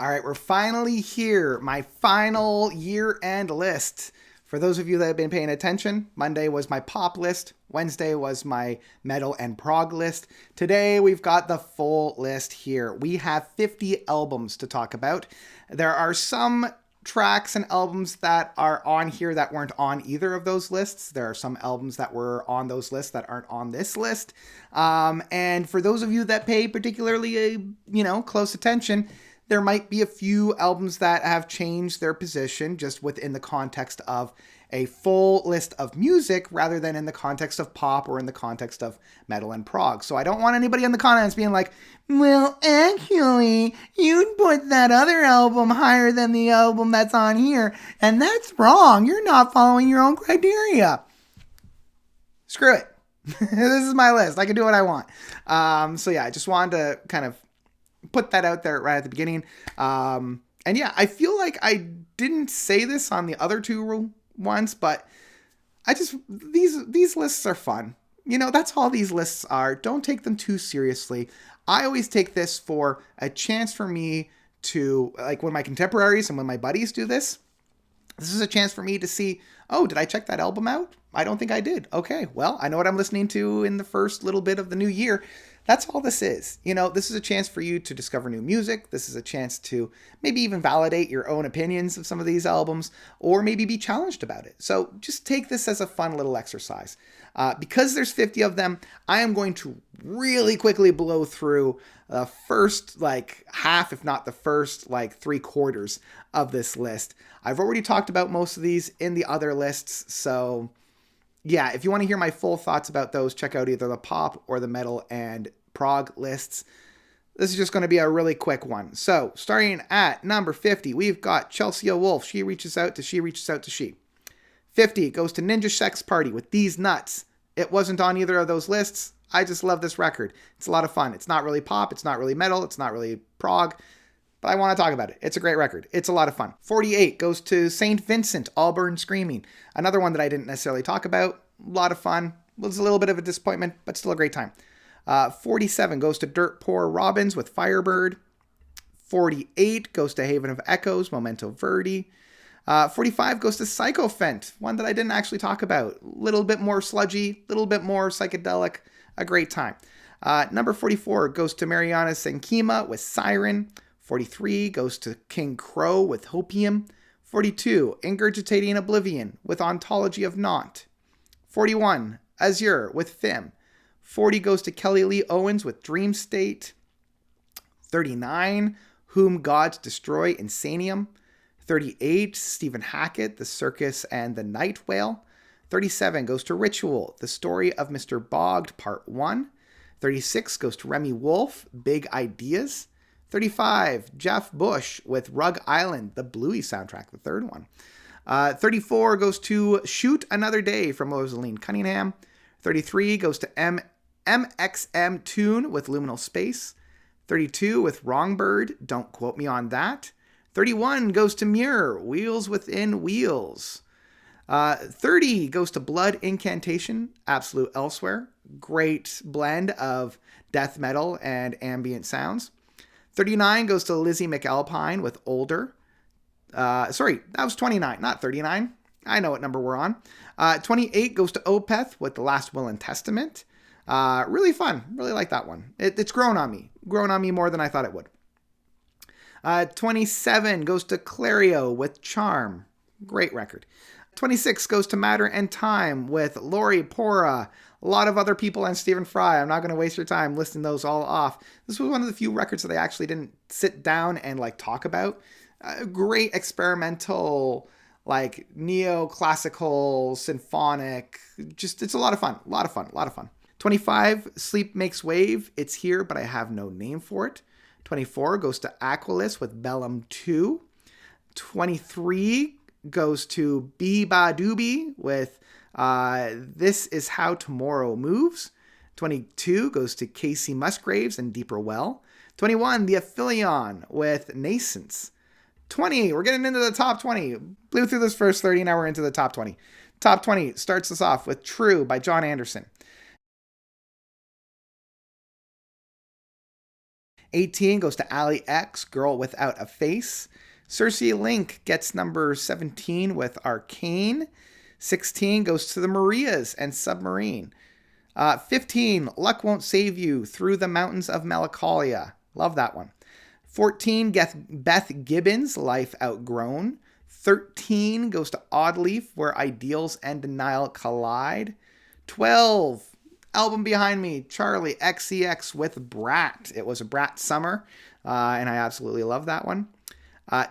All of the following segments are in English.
All right, we're finally here. My final year-end list. For those of you that have been paying attention, Monday was my pop list. Wednesday was my metal and prog list. Today we've got the full list here. We have 50 albums to talk about. There are some tracks and albums that are on here that weren't on either of those lists. There are some albums that were on those lists that aren't on this list. And for those of you that pay particularly, close attention, there might be a few albums that have changed their position just within the context of a full list of music rather than in the context of pop or in the context of metal and prog. So I don't want anybody in the comments being like, well, actually, you'd put that other album higher than the album that's on here, and that's wrong. You're not following your own criteria. Screw it. This is my list. I can do what I want. I just wanted to kind of put that out there right at the beginning. I feel like I didn't say this on the other two ones, but these lists are fun. That's all these lists are. Don't take them too seriously. I always take this for a chance for me to, like when my contemporaries and when my buddies do this is a chance for me to see, oh, did I check that album out? I don't think I did. Okay, well, I know what I'm listening to in the first little bit of the new year. That's all this is. This is a chance for you to discover new music. This is a chance to maybe even validate your own opinions of some of these albums, or maybe be challenged about it. So just take this as a fun little exercise. Because there's 50 of them, I am going to really quickly blow through the first half, if not the first three quarters of this list. I've already talked about most of these in the other lists, so yeah, if you want to hear my full thoughts about those, check out either the pop or the metal and prog lists. This is just going to be a really quick one. So, starting at number 50, we've got Chelsea Wolfe. She reaches out to she. 50 goes to Ninja Sex Party with These Nuts. It wasn't on either of those lists. I just love this record. It's a lot of fun. It's not really pop. It's not really metal. It's not really prog. But I want to talk about it. It's a great record. It's a lot of fun. 48 goes to St. Vincent, Auburn Screaming. Another one that I didn't necessarily talk about. A lot of fun. Was a little bit of a disappointment, but still a great time. 47 goes to Dirt Poor Robins with Firebird. 48 goes to Haven of Echoes, Memento Verdi. 45 goes to Psychophant, one that I didn't actually talk about. A little bit more sludgy, a little bit more psychedelic. A great time. Number 44 goes to Mariana Senkima with Siren. 43 goes to King Crow with Hopium. 42, Ingurgitating Oblivion with Ontology of Naught. 41, Azure with Fim. 40 goes to Kelly Lee Owens with Dream State. 39, Whom Gods Destroy, Insanium. 38, Stephen Hackett, The Circus and the Night Whale. 37 goes to Ritual, The Story of Mr. Bogged, Part 1. 36 goes to Remy Wolf, Big Ideas. 35, Jeff Bush with Rug Island, the Bluey soundtrack, the third one. 34 goes to Shoot Another Day from Rosaline Cunningham. 33 goes to MXM Tune with Luminal Space. 32 with Wrongbird, Don't Quote Me on That. 31 goes to Muir, Wheels Within Wheels. 30 goes to Blood Incantation, Absolute Elsewhere. Great blend of death metal and ambient sounds. 39 goes to Lizzie McAlpine with Older. Sorry, that was 29, not 39. I know what number we're on. 28 goes to Opeth with The Last Will and Testament. Really fun. Really like that one. It's grown on me. Grown on me more than I thought it would. 27 goes to Clario with Charm. Great record. 26 goes to Matter and Time with Lori Pora. A lot of other people and Stephen Fry. I'm not going to waste your time listing those all off. This was one of the few records that I actually didn't sit down and talk about. Great experimental, neoclassical, symphonic. Just, it's a lot of fun. A lot of fun. 25, Sleep Makes Wave. It's Here, but I have no name for it. 24 goes to Aquilus with Bellum 2. 23 goes to Bee-Ba Doobie with This Is How Tomorrow Moves. 22 goes to Casey Musgraves and Deeper Well. 21, The Aphelion with Nascence. 20, we're getting into the top 20. Blew through this first 30, now we're into the top 20. Top 20 starts us off with True by John Anderson. 18 goes to Ali X, Girl Without a Face. Cersei Link gets number 17 with Arcane. 16 goes to the Marias and Submarine. 15, Luck Won't Save You, Through the Mountains of Melancholia. Love that one. 14, Beth Gibbons, Life Outgrown. 13 goes to Oddleaf, Where Ideals and Denial Collide. 12, album behind me, Charlie XCX with Brat. It was a Brat summer, and I absolutely love that one.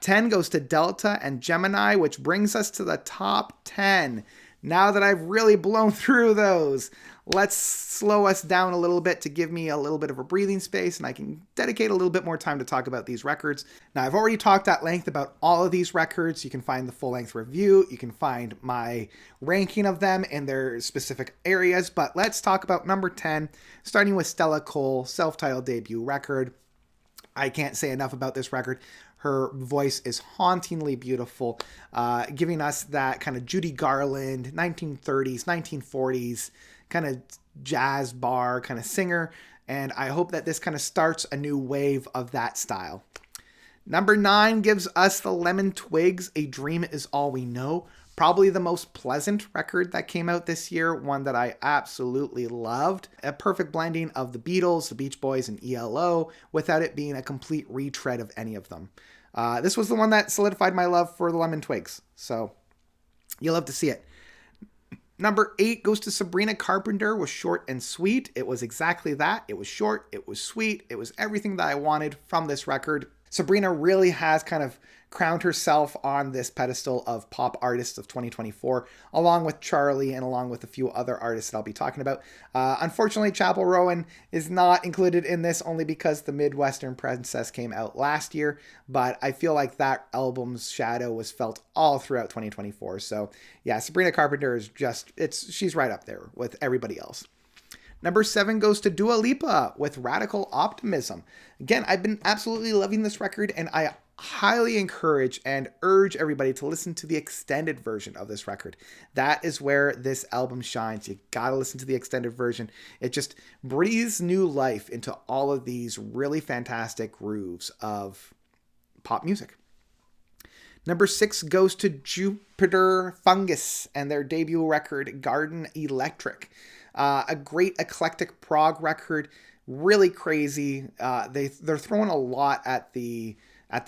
10 goes to Delta and Gemini, which brings us to the top 10. Now that I've really blown through those, let's slow us down a little bit to give me a little bit of a breathing space, and I can dedicate a little bit more time to talk about these records. Now, I've already talked at length about all of these records. You can find the full-length review. You can find my ranking of them in their specific areas, but let's talk about number 10, starting with Stella Cole, self-titled debut record. I can't say enough about this record. Her voice is hauntingly beautiful, giving us that kind of Judy Garland, 1930s, 1940s, kind of jazz bar kind of singer. And I hope that this kind of starts a new wave of that style. Number 9 gives us the Lemon Twigs, A Dream Is All We Know. Probably the most pleasant record that came out this year, one that I absolutely loved. A perfect blending of the Beatles, the Beach Boys, and ELO, without it being a complete retread of any of them. This was the one that solidified my love for the Lemon Twigs, so you'll love to see it. Number 8 goes to Sabrina Carpenter with Short and Sweet. It was exactly that. It was short, it was sweet, it was everything that I wanted from this record. Sabrina really has kind of crowned herself on this pedestal of pop artists of 2024, along with Charlie and along with a few other artists that I'll be talking about. Unfortunately, Chapel Rowan is not included in this only because The Midwestern Princess came out last year, but I feel like that album's shadow was felt all throughout 2024. So yeah, Sabrina Carpenter is she's right up there with everybody else. Number 7 goes to Dua Lipa with Radical Optimism. Again, I've been absolutely loving this record, and I highly encourage and urge everybody to listen to the extended version of this record. That is where this album shines. You gotta listen to the extended version. It just breathes new life into all of these really fantastic grooves of pop music. Number 6 goes to Jupiter Fungus and their debut record, Garden Electric. A great eclectic prog record, really crazy. They're throwing a lot at the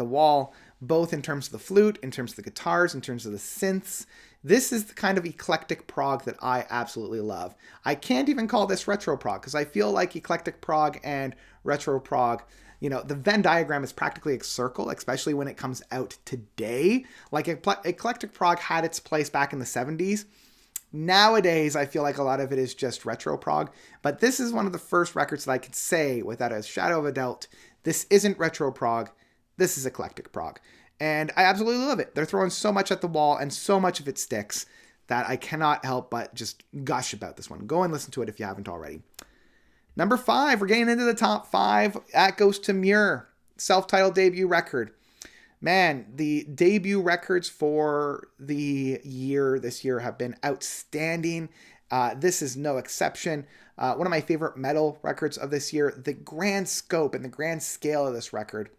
wall, both in terms of the flute, in terms of the guitars, in terms of the synths. This is the kind of eclectic prog that I absolutely love. I can't even call this retro prog because I feel like eclectic prog and retro prog, the Venn diagram is practically a circle, especially when it comes out today. Like eclectic prog had its place back in the 70s. Nowadays, I feel like a lot of it is just retro prog, but this is one of the first records that I could say without a shadow of a doubt, this isn't retro prog, this is eclectic prog. And I absolutely love it. They're throwing so much at the wall and so much of it sticks that I cannot help but just gush about this one. Go and listen to it if you haven't already. Number 5, we're getting into the top 5. That goes to Muir, self-titled debut record. Man, the debut records for this year have been outstanding. This is no exception. One of my favorite metal records of this year. The grand scope and the grand scale of this record,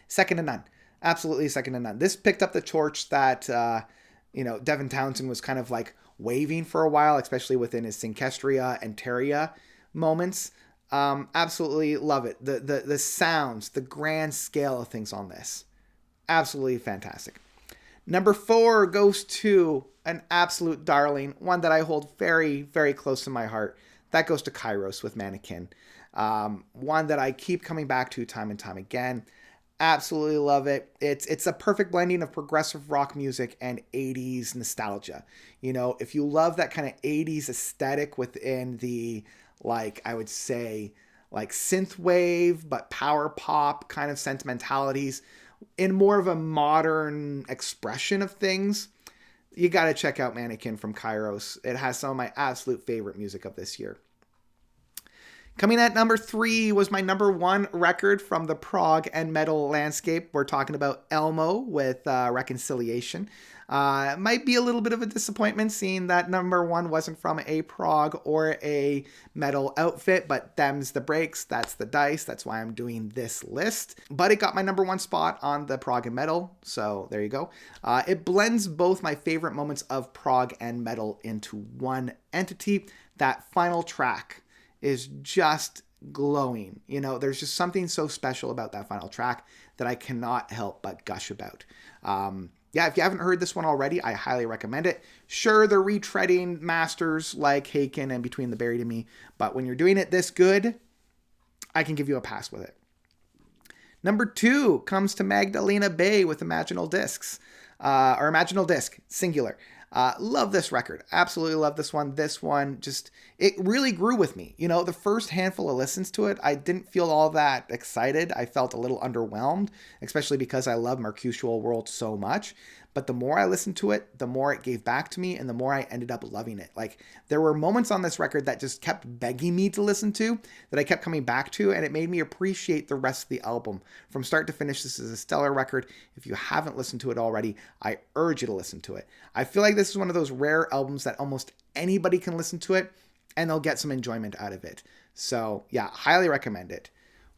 second to none. Absolutely second to none. This picked up the torch that, Devin Townsend was kind of like waving for a while, especially within his Synkestria and Teria moments. Absolutely love it. The sounds, the grand scale of things on this. Absolutely fantastic. Number 4 goes to an absolute darling, one that I hold very, very close to my heart. That goes to Kairos with Mannequin. One that I keep coming back to time and time again. Absolutely love it. It's a perfect blending of progressive rock music and 80s nostalgia. If you love that kind of 80s aesthetic within the, I would say, synthwave, but power pop kind of sentimentalities, in more of a modern expression of things, you got to check out Mannequin from Kairos. It has some of my absolute favorite music of this year. Coming at number 3 was my number 1 record from the prog and metal landscape. We're talking about Elmo with Reconciliation. It might be a little bit of a disappointment seeing that number 1 wasn't from a prog or a metal outfit, but them's the breaks, that's the dice, that's why I'm doing this list. But it got my number 1 spot on the prog and metal, so there you go. It blends both my favorite moments of prog and metal into one entity. That final track is just glowing. You know, there's just something so special about that final track that I cannot help but gush about. Yeah, if you haven't heard this one already, I highly recommend it. Sure, they're retreading masters like Haken and Between the Buried and Me, but when you're doing it this good, I can give you a pass with it. Number 2 comes to Magdalena Bay with Imaginal Discs, or Imaginal Disc, singular. Love this record. Absolutely love this one. This one just, it really grew with me. You know, the first handful of listens to it, I didn't feel all that excited. I felt a little underwhelmed, especially because I love Mercutio World so much. But the more I listened to it, the more it gave back to me and the more I ended up loving it. Like, there were moments on this record that just kept begging me to listen to, that I kept coming back to, and it made me appreciate the rest of the album. From start to finish, this is a stellar record. If you haven't listened to it already, I urge you to listen to it. I feel like this is one of those rare albums that almost anybody can listen to it and they'll get some enjoyment out of it. So yeah, highly recommend it.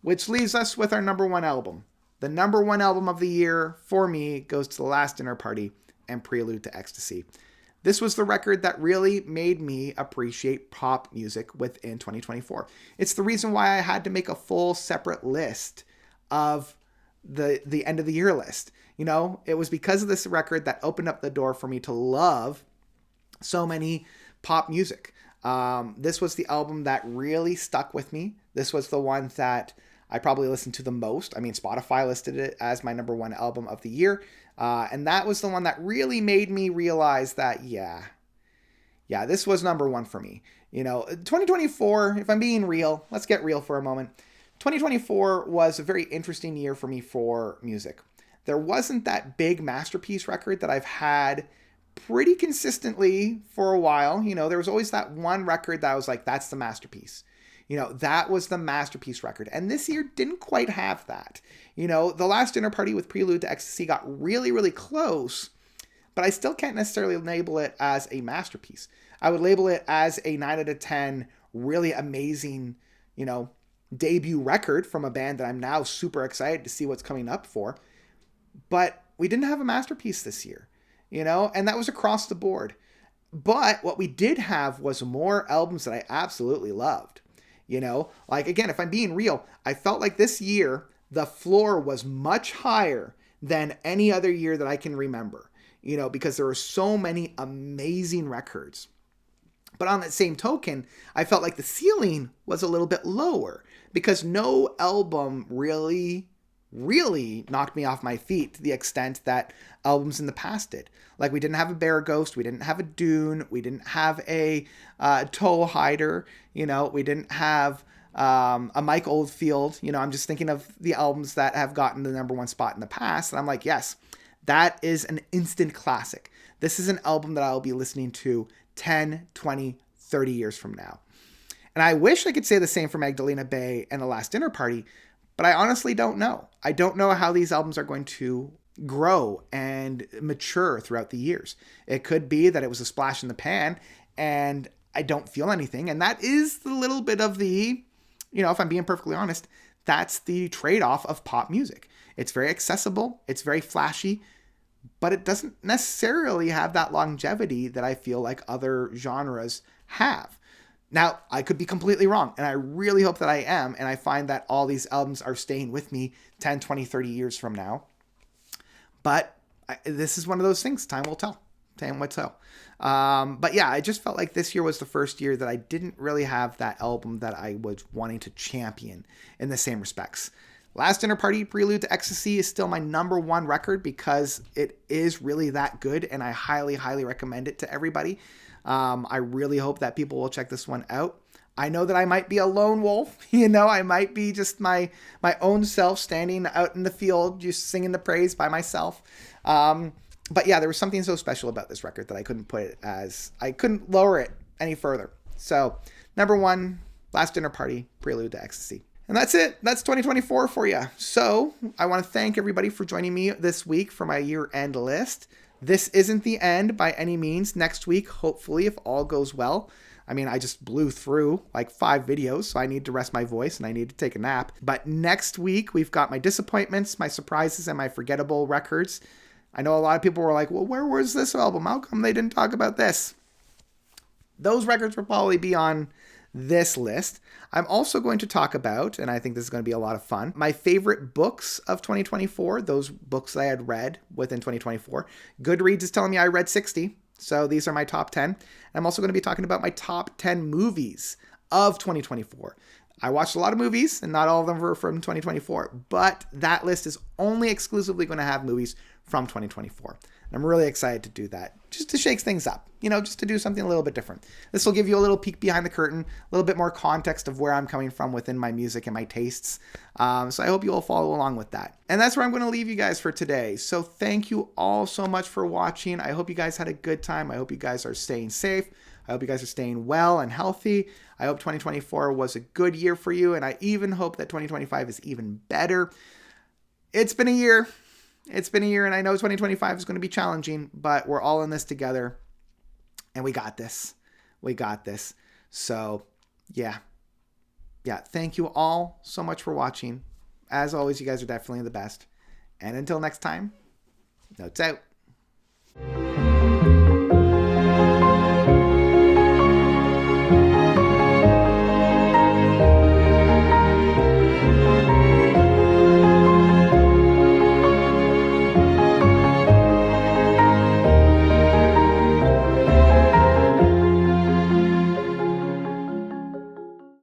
Which leaves us with our number 1 album. The number 1 album of the year for me goes to The Last Dinner Party and Prelude to Ecstasy. This was the record that really made me appreciate pop music within 2024. It's the reason why I had to make a full separate list of the end of the year list. You know, it was because of this record that opened up the door for me to love so many pop music. This was the album that really stuck with me. This was the one that I probably listened to the most. I mean, Spotify listed it as my number 1 album of the year. And that was the one that really made me realize that, yeah, this was number 1 for me. You know, 2024, if I'm being real, let's get real for a moment. 2024 was a very interesting year for me for music. There wasn't that big masterpiece record that I've had pretty consistently for a while. You know, there was always that one record that I was like, that's the masterpiece. You know, that was the masterpiece record. And this year didn't quite have that. You know, The Last Dinner Party with Prelude to Ecstasy got really, really close, but I still can't necessarily label it as a masterpiece. I would label it as a 9 out of 10, really amazing, you know, debut record from a band that I'm now super excited to see what's coming up for. But we didn't have a masterpiece this year, you know, and that was across the board. But what we did have was more albums that I absolutely loved. You know, like, again, if I'm being real, I felt like this year, the floor was much higher than any other year that I can remember, you know, because there were so many amazing records. But on that same token, I felt like the ceiling was a little bit lower because no album really knocked me off my feet to the extent that albums in the past did. Like, we didn't have a Bear Ghost, we didn't have a Dune, we didn't have a Toe Hider, you know, we didn't have a Mike Oldfield. You know, I'm just thinking of the albums that have gotten the number 1 spot in the past, and I'm like, yes, that is an instant classic. This is an album that I'll be listening to 10, 20, 30 years from now. And I wish I could say the same for Magdalena Bay and The Last Dinner Party, but I honestly don't know. I don't know how these albums are going to grow and mature throughout the years. It could be that it was a splash in the pan and I don't feel anything. And that is the little bit of the, you know, if I'm being perfectly honest, that's the trade-off of pop music. It's very accessible, it's very flashy, but it doesn't necessarily have that longevity that I feel like other genres have. Now, I could be completely wrong, and I really hope that I am, and I find that all these albums are staying with me 10, 20, 30 years from now. But this is one of those things. Time will tell. Time will tell. But yeah, I just felt like this year was the first year that I didn't really have that album that I was wanting to champion in the same respects. Last Dinner Party, Prelude to Ecstasy is still my number 1 record because it is really that good, and I highly, highly recommend it to everybody. I really hope that people will check this one out. I know that I might be a lone wolf, you know, I might be just my own self standing out in the field, just singing the praise by myself. But yeah, there was something so special about this record that I couldn't lower it any further. So number 1, Last Dinner Party, Prelude to Ecstasy. And that's it. That's 2024 for you. So I want to thank everybody for joining me this week for my year-end list. This isn't the end by any means. Next week, hopefully, if all goes well. I mean, I just blew through like 5 videos, so I need to rest my voice and I need to take a nap. But next week, we've got my disappointments, my surprises, and my forgettable records. I know a lot of people were like, well, where was this album? How come they didn't talk about this? Those records will probably be on this list. I'm also going to talk about, and I think this is going to be a lot of fun, my favorite books of 2024, those books I had read within 2024. Goodreads is telling me I read 60, so these are my top 10. I'm also going to be talking about my top 10 movies of 2024. I watched a lot of movies, and not all of them were from 2024, but that list is only exclusively going to have movies from 2024. And I'm really excited to do that, just to shake things up, just to do something a little bit different. This will give you a little peek behind the curtain, a little bit more context of where I'm coming from within my music and my tastes. So I hope you will follow along with that. And that's where I'm going to leave you guys for today. So thank you all so much for watching. I hope you guys had a good time. I hope you guys are staying safe. I hope you guys are staying well and healthy. I hope 2024 was a good year for you. And I even hope that 2025 is even better. It's been a year. And I know 2025 is going to be challenging, but we're all in this together and we got this. So yeah. Thank you all so much for watching. As always, you guys are definitely the best. And until next time, notes out.